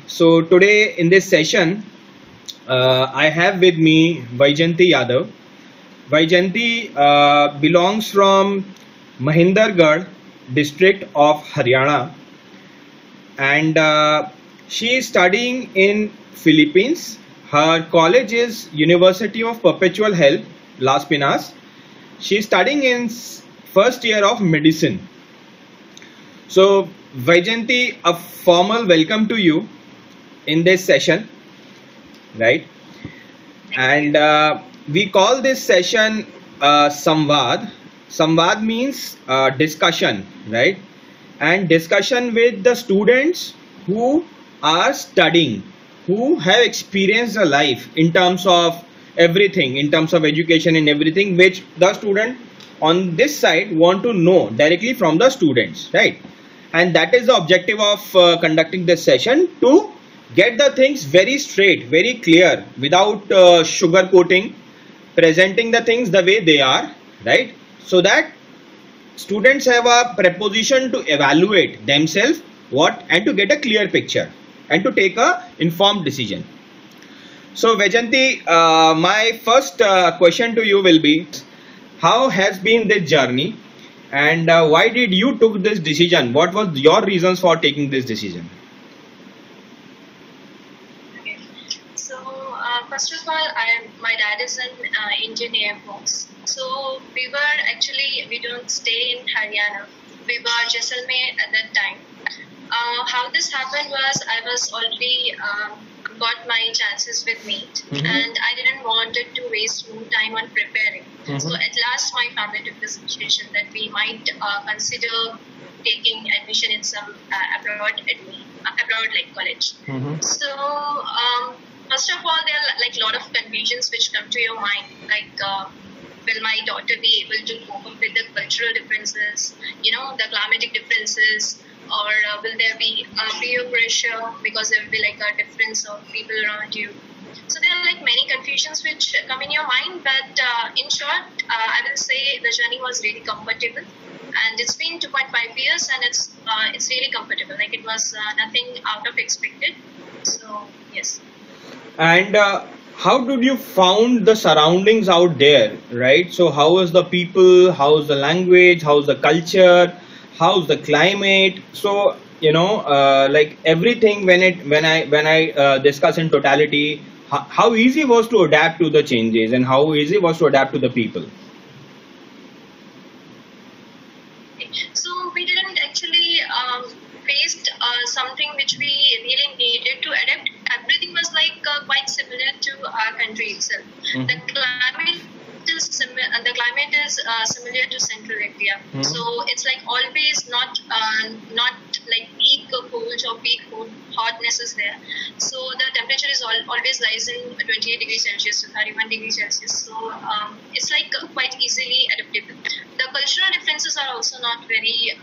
So today in this session, I have with me Vajyanti Yadav. Vajyanti belongs from Mahendargarh district of Haryana, and she is studying in Philippines. Her college is University of Perpetual Help, Las Pinas. She is studying in first year of medicine. So Vajyanti, a formal welcome to you in this session, right? And we call this session SAMVAD. SAMVAD means discussion, right? And discussion with the students who are studying, who have experienced a life in terms of everything, in terms of education and everything, which the student on this side want to know directly from the students, right? And that is the objective of conducting this session, to get the things very straight, very clear, without sugarcoating, presenting the things the way they are, right? So that students have a preposition to evaluate themselves, and to get a clear picture and to take a informed decision. So Vajyanti, my first question to you will be, how has been this journey, and why did you took this decision? What was your reasons for taking this decision? First of all, my dad is an Indian Air Force. So we don't stay in Haryana. We were Jaisalmer at that time. How this happened was, I was already got my chances with NEET, and I didn't wanted to waste more time on preparing. So at last my family took the situation that we might consider taking admission in some abroad college. So first of all, there are like a lot of confusions which come to your mind, like will my daughter be able to cope up with the cultural differences, the climatic differences, or will there be peer pressure because there will be like a difference of people around you. So there are like many confusions which come in your mind, but in short, I will say the journey was really comfortable, and it's been 2.5 years, and it's really comfortable. Like, it was nothing out of expected. So yes. And how did you found the surroundings out there, right? So how is the people, how's the language, how's the culture, how's the climate? So like everything, when I discuss in totality, how easy was to adapt to the changes, and how easy was to adapt to the people? So we didn't actually face something which we really needed to adapt. Everything was like quite similar to our country itself. The climate is similar to Central India. So it's like always not like peak cold or peak hotness is there. So the temperature is always lies in 28 degrees Celsius to 31 degrees Celsius. So it's like quite easily adaptable. The cultural differences are also not very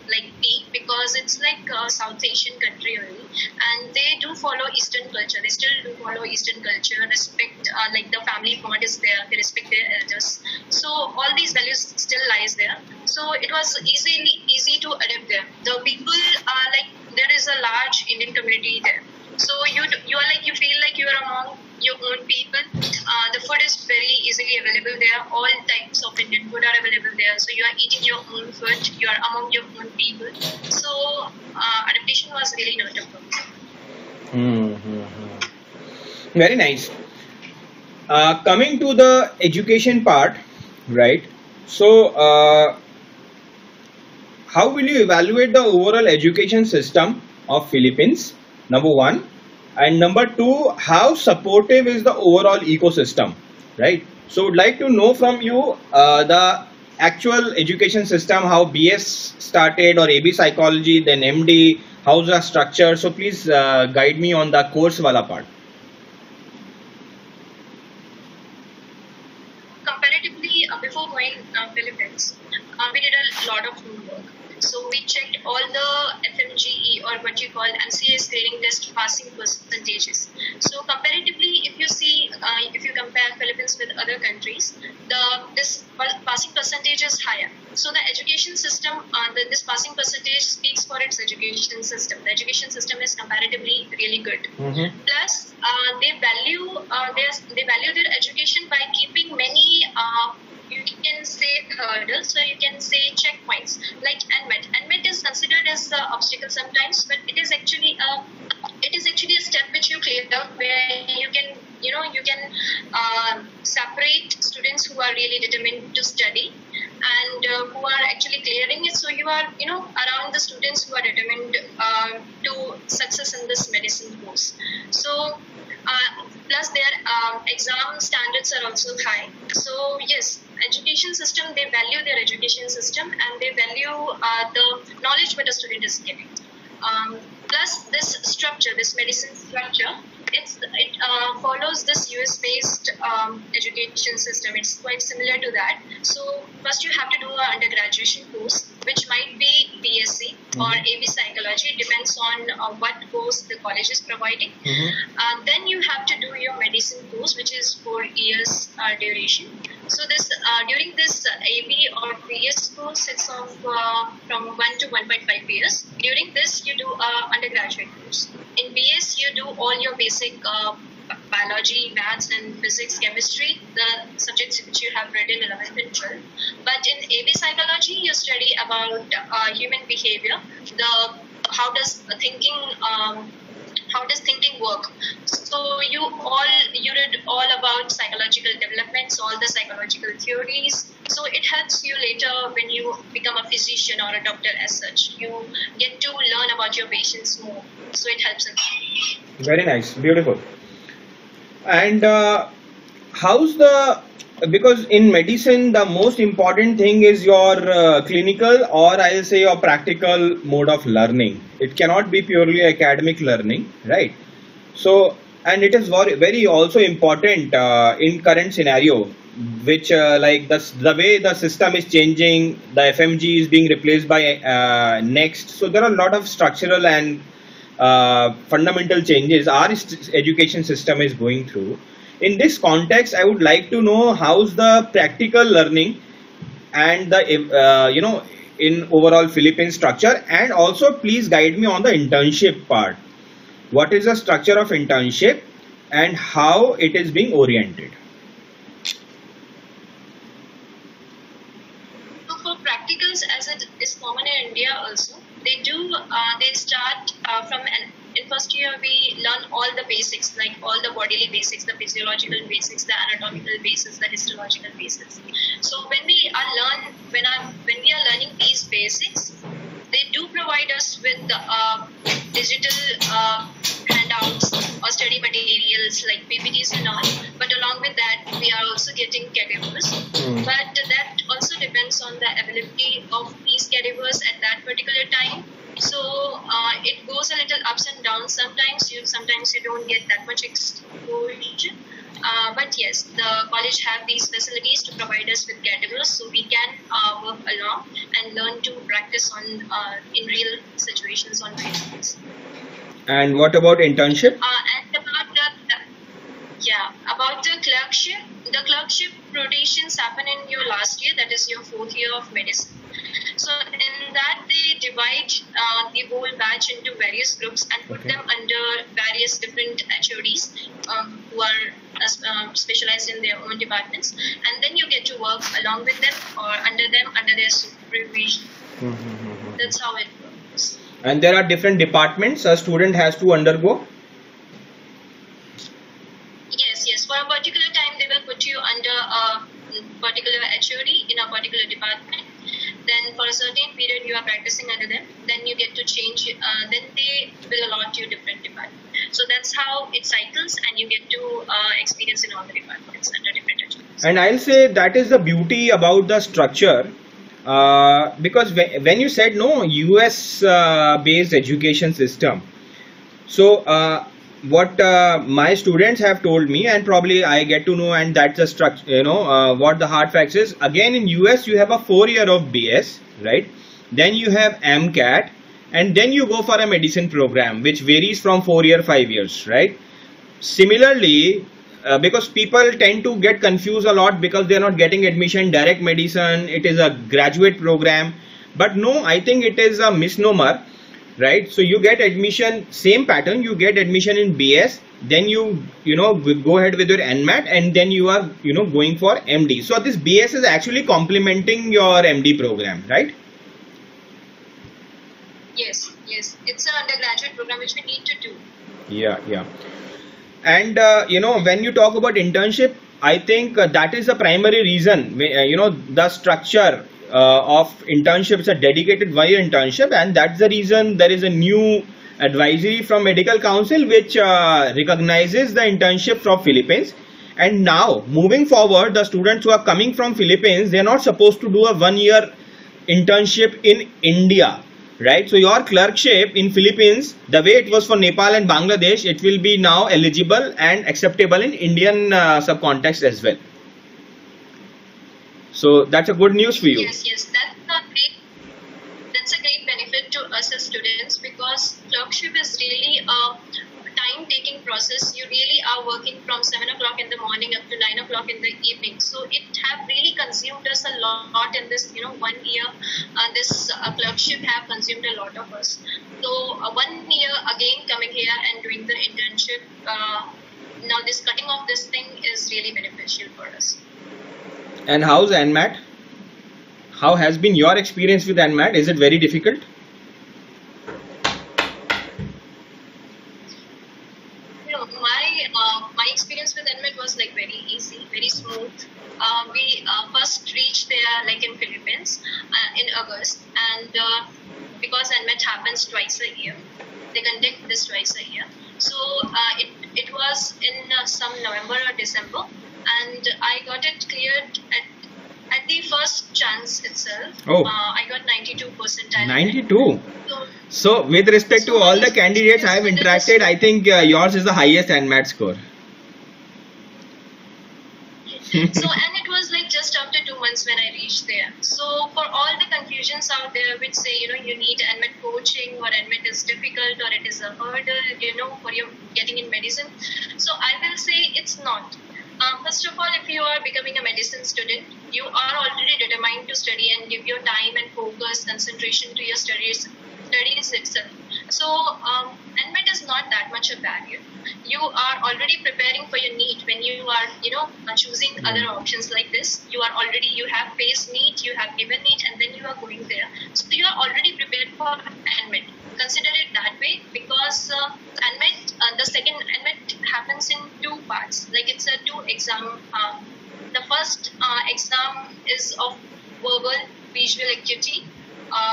like peak, because it's like a South Asian country only, and they do follow Eastern culture. They still do follow Eastern culture, respect like the family bond is there, they respect their elders. So all these values still lies there. So it was easy to adapt there. The people are like, there is a large Indian community there. So you feel like you are among your own people. The food is very easily available there. All types of Indian food are available there. So you are eating your own food. You are among your own people. So adaptation was really not a problem. Very nice. Coming to the education part, right? So how will you evaluate the overall education system of Philippines? Number one. And number two, how supportive is the overall ecosystem, right? So would like to know from you the actual education system, how BS started, or AB psychology, then MD, how's the structure. So please guide me on the course wala part. Comparatively, before going Philippines, we did a lot of homework. So we checked all the FMGE, or what you call MCA screening test passing percentages. So comparatively, if you see, if you compare Philippines with other countries, this passing percentage is higher. So the education system, this passing percentage speaks for its education system. The education system is comparatively really good. Plus, they value their education by keeping many you can say hurdles, or you can say checkpoints, like NMAT. NMAT is considered as the obstacle sometimes, but it is actually a step which you clear out, where you can separate students who are really determined to study and who are actually clearing it. So you are around the students who are determined to success in this medicine course. So plus their exam standards are also high. So yes, education system, they value their education system, and they value the knowledge what a student is getting. Plus this structure, this medicine structure, it follows this US-based education system. It's quite similar to that. So first you have to do an undergraduate course, which might be BSc or AB Psychology. It depends on what course the college is providing. Then you have to do your medicine course, which is 4 years duration. So this during this AB or BS course, it's of from 1 to 1.5 years. During this, you do undergraduate course. In BS, you do all your basic biology, maths, and physics, chemistry, the subjects which you have read in 11th and 12th. But in AB Psychology, you study about human behavior, how does thinking work. So you read all about psychological developments, all the psychological theories. So it helps you later when you become a physician or a doctor as such. You get to learn about your patients more. So it helps in that. Very nice, beautiful. And because in medicine the most important thing is your clinical, or I'll say your practical mode of learning. It cannot be purely academic learning, right? So, and it is very also important in current scenario, which like the way the system is changing, the FMG is being replaced by next. So there are a lot of structural and fundamental changes our education system is going through. In this context, I would like to know how's the practical learning and the in overall Philippine structure, and also please guide me on the internship part. What is the structure of internship and how it is being oriented? So for practicals, as it is common in India also, they start from in first year we learn all the basics, like all the bodily basics, the physiological basics, the anatomical basics, the histological basics. So when we are learning these basics, they do provide us with digital handouts or study materials like PPTs and all. But along with that, we are also getting cadavers. But that also depends on the availability of these cadavers at that particular time. So it goes a little ups and downs. Sometimes you don't get that much exposure. But yes, the college have these facilities to provide us with cadavers, so we can work along and learn to practice on in real situations on patients. And what about internship? And about the clerkship rotations happen in your last year, that is your 4th year of medicine. So in that they divide the whole batch into various groups and put them under various different HODs who are specialized in their own departments, and then you get to work along with them or under their supervision. That's how it works. And there are different departments a student has to undergo? Yes. For a particular time, they will put you under a particular HOD in a particular department. Then for a certain period, you are practicing under them. Then you get to change. Then they will allot you different departments. So that's how it cycles, and you get to experience in all the departments under different HODs. And I'll say that is the beauty about the structure. Because when you said no US based education system, so what my students have told me, and probably I get to know, and that's the structure, what the hard facts is. Again, in US you have a 4 year of BS, right? then you have MCAT, and then you go for a medicine program which varies from 4 years, 5 years, right? Similarly, because people tend to get confused a lot because they are not getting admission direct medicine, it is a graduate program, but no, I think it is a misnomer, right? So you get admission, same pattern, you get admission in BS, then you go ahead with your NMAT, and then you are going for MD. So this BS is actually complementing your MD program, right? Yes, it's an undergraduate program which we need to do. Yeah. And when you talk about internship, I think that is the primary reason. The structure of internships, a dedicated 1-year internship, and that's the reason there is a new advisory from Medical Council which recognizes the internship from Philippines. And now moving forward, the students who are coming from Philippines, they are not supposed to do a 1-year internship in India. Right, so your clerkship in Philippines, the way it was for Nepal and Bangladesh, it will be now eligible and acceptable in Indian subcontext as well. So that's a good news for you. Yes, that's a great benefit to us as students, because clerkship is really a time-taking process. You really are working from 7 o'clock in the morning up to 9 o'clock in the evening. So it have really consumed us a lot in this 1 year. This clerkship have consumed a lot of us. So 1 year again coming here and doing the internship. Now this cutting off this thing is really beneficial for us. And how's NMAT? How has been your experience with NMAT? Is it very difficult? My experience with NMAT was like very easy, very smooth. We first reached there like in Philippines in August, and because NMAT happens twice a year, they conduct this twice a year. So it was in some November or December, and I got it cleared at the first chance itself. I got 92 percentile. 92. So with respect to all the candidates I have interacted, I think yours is the highest NMAT score. So, and it was like just after 2 months when I reached there. So for all the confusions out there which say, you need NMAT coaching, or NMAT is difficult, or it is a hurdle, for your getting in medicine. So I will say it's not. First of all, if you are becoming a medicine student, you are already determined to study and give your time and focus, concentration to your studies itself. So NMAT is not that much a barrier. You are already preparing for your NEET when you are, choosing other options like this. You have faced NEET, you have given NEET, and then you are going there. So you are already prepared for NMAT. Consider it that way, because NMAT, the second NMAT happens in 2 parts. Like it's a 2 exam. The first exam is of verbal, visual acuity,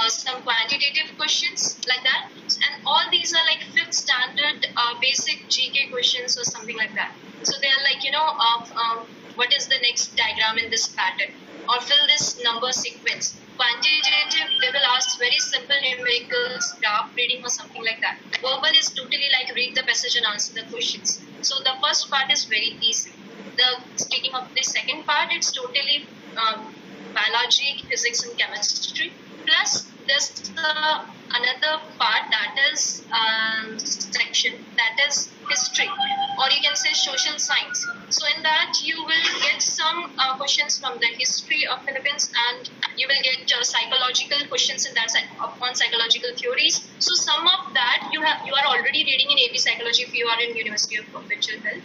some quantitative questions like that, and all these are like 5th standard basic GK questions or something like that. So they are like what is the next diagram in this pattern, or fill this number sequence. Quantitative, they will ask very simple numericals, graph reading or something like that. Verbal is totally like read the passage and answer the questions. So the first part is very easy. Speaking of the second part, it's totally biology, physics and chemistry. Plus there's another part, that is section, that is history, or you can say social science. So in that you will get some questions from the history of Philippines, and you will get psychological questions in that upon psychological theories. So some of that you are already reading in AP Psychology if you are in University of Perpetual Help.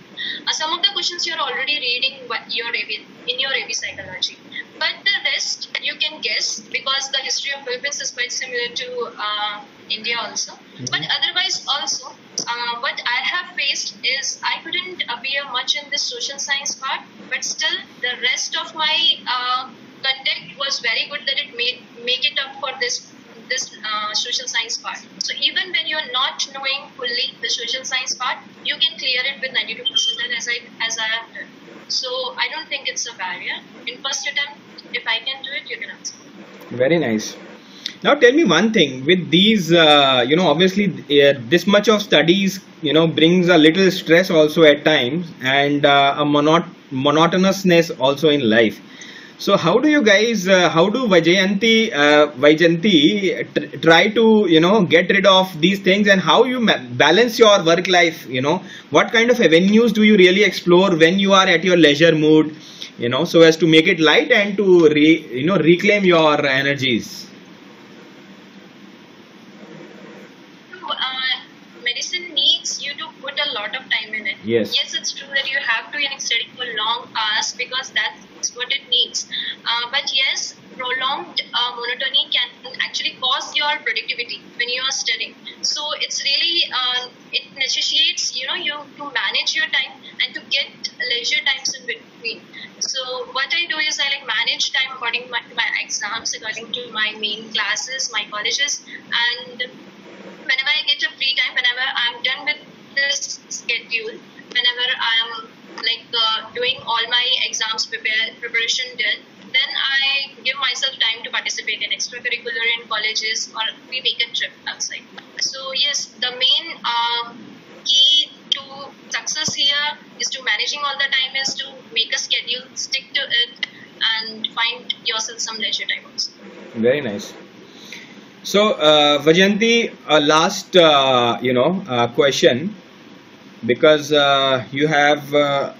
Some of the questions you are already reading in your AP Psychology. But the rest you can guess, because the history of Philippines is quite similar to India also. But otherwise also, what I have faced is I couldn't appear much in this social science part, but still the rest of my content was very good, that it make it up for this social science part. So even when you're not knowing fully the social science part, you can clear it with 92% as I have done. So I don't think it's a barrier. In first attempt, if I can do it, you can answer. Very nice. Now tell me one thing, with these, obviously this much of studies, brings a little stress also at times, and a monotonousness also in life. So how do you guys, how do Vajyanti try to, get rid of these things, and how you balance your work life? What kind of avenues do you really explore when you are at your leisure mood, so as to make it light and to reclaim your energies? Medicine needs you to put a lot of time in it. Yes. Yes, it's true that you have to study for long hours because that's what it needs. But yes, prolonged monotony can actually cause your productivity when you are studying. So it's really, it necessitates, you to manage your time and to get leisure times in between. So what I do is I manage time according to my exams, according to my main classes, my colleges, and whenever I get a free time, whenever I'm done with this schedule, whenever I'm doing all my exams preparation done, then I give myself time to participate in extracurricular in colleges, or we make a trip outside. So yes, the main key to success here is to managing all the time, is to make a schedule, stick to it, and find yourself some leisure time also. Very nice. So, Vajyanti, last question, because you have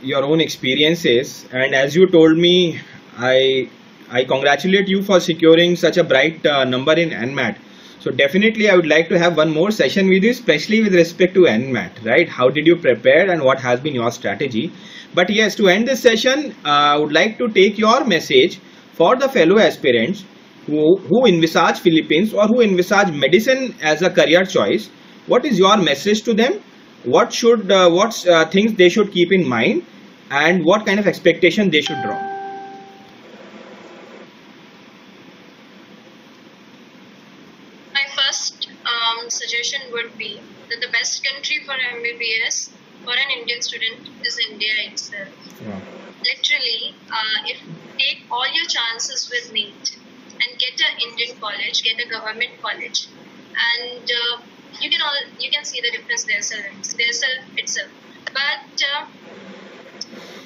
your own experiences, and as you told me, I congratulate you for securing such a bright number in NMAT. So definitely I would like to have one more session with you, especially with respect to NMAT, right? How did you prepare and what has been your strategy? But yes, to end this session, I would like to take your message for the fellow aspirants who envisage Philippines or who envisage medicine as a career choice. What is your message to them? What things they should keep in mind, and what kind of expectation they should draw? My first suggestion would be that the best country for MBBS for an Indian student is India itself. Yeah. Literally, if take all your chances with NEET and get an Indian college, get a government college, and you can see the difference itself. But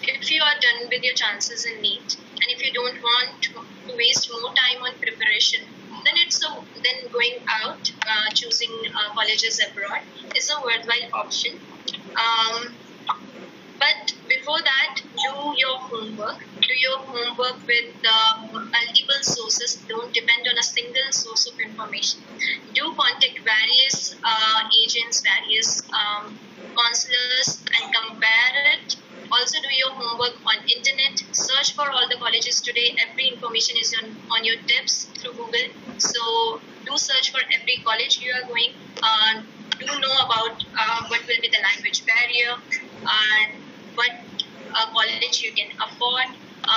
if you are done with your chances in NEET, and if you don't want to waste more time on preparation, then going out, choosing colleges abroad is a worthwhile option. But before that, do your homework. Do your homework with multiple sources. Don't depend on a single source of information. Do contact various agents, various counselors, and compare it. Also do your homework on internet. Search for all the colleges today. Every information is on your tips through Google. So do search for every college you are going. Do know about what will be the language barrier, and what college you can afford,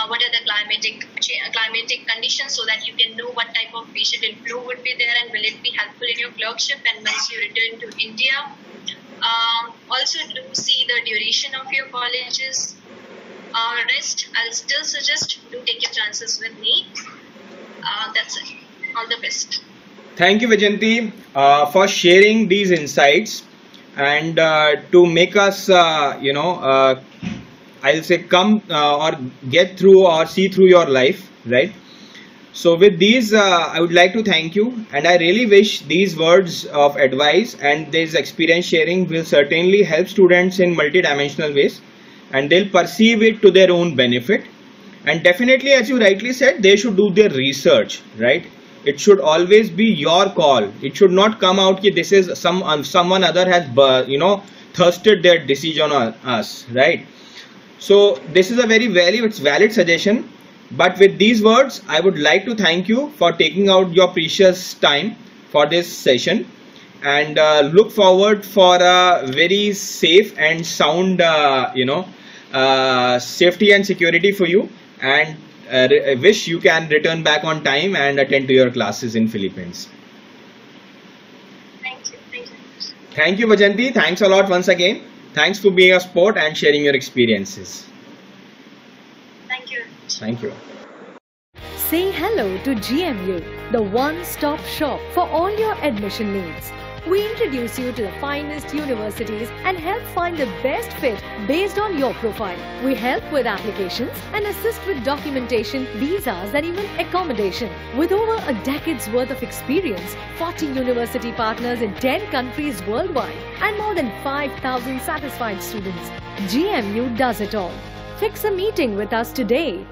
what are the climatic conditions, so that you can know what type of patient inflow would be there and will it be helpful in your clerkship and once you return to India. Also do see the duration of your colleges. Rest, I'll still suggest do take your chances with me. That's it. All the best. Thank you, Vajyanti, for sharing these insights and to make us, I'll say come or get through or see through your life, right? So with these, I would like to thank you, and I really wish these words of advice and this experience sharing will certainly help students in multidimensional ways, and they'll perceive it to their own benefit. And definitely, as you rightly said, they should do their research, right? It should always be your call. It should not come out that this is someone other has, thirsted their decision on us, right? So this is a very valid suggestion. But with these words, I would like to thank you for taking out your precious time for this session, and look forward for a very safe and sound, safety and security for you, and wish you can return back on time and attend to your classes in Philippines. Thank you. Thank you, Vajyanti. Thanks a lot once again. Thanks for being a sport and sharing your experiences. Thank you. Say hello to GMU, the one-stop shop for all your admission needs. We introduce you to the finest universities and help find the best fit based on your profile. We help with applications and assist with documentation, visas and even accommodation. With over a decade's worth of experience, 40 university partners in 10 countries worldwide and more than 5,000 satisfied students, GMU does it all. Fix a meeting with us today.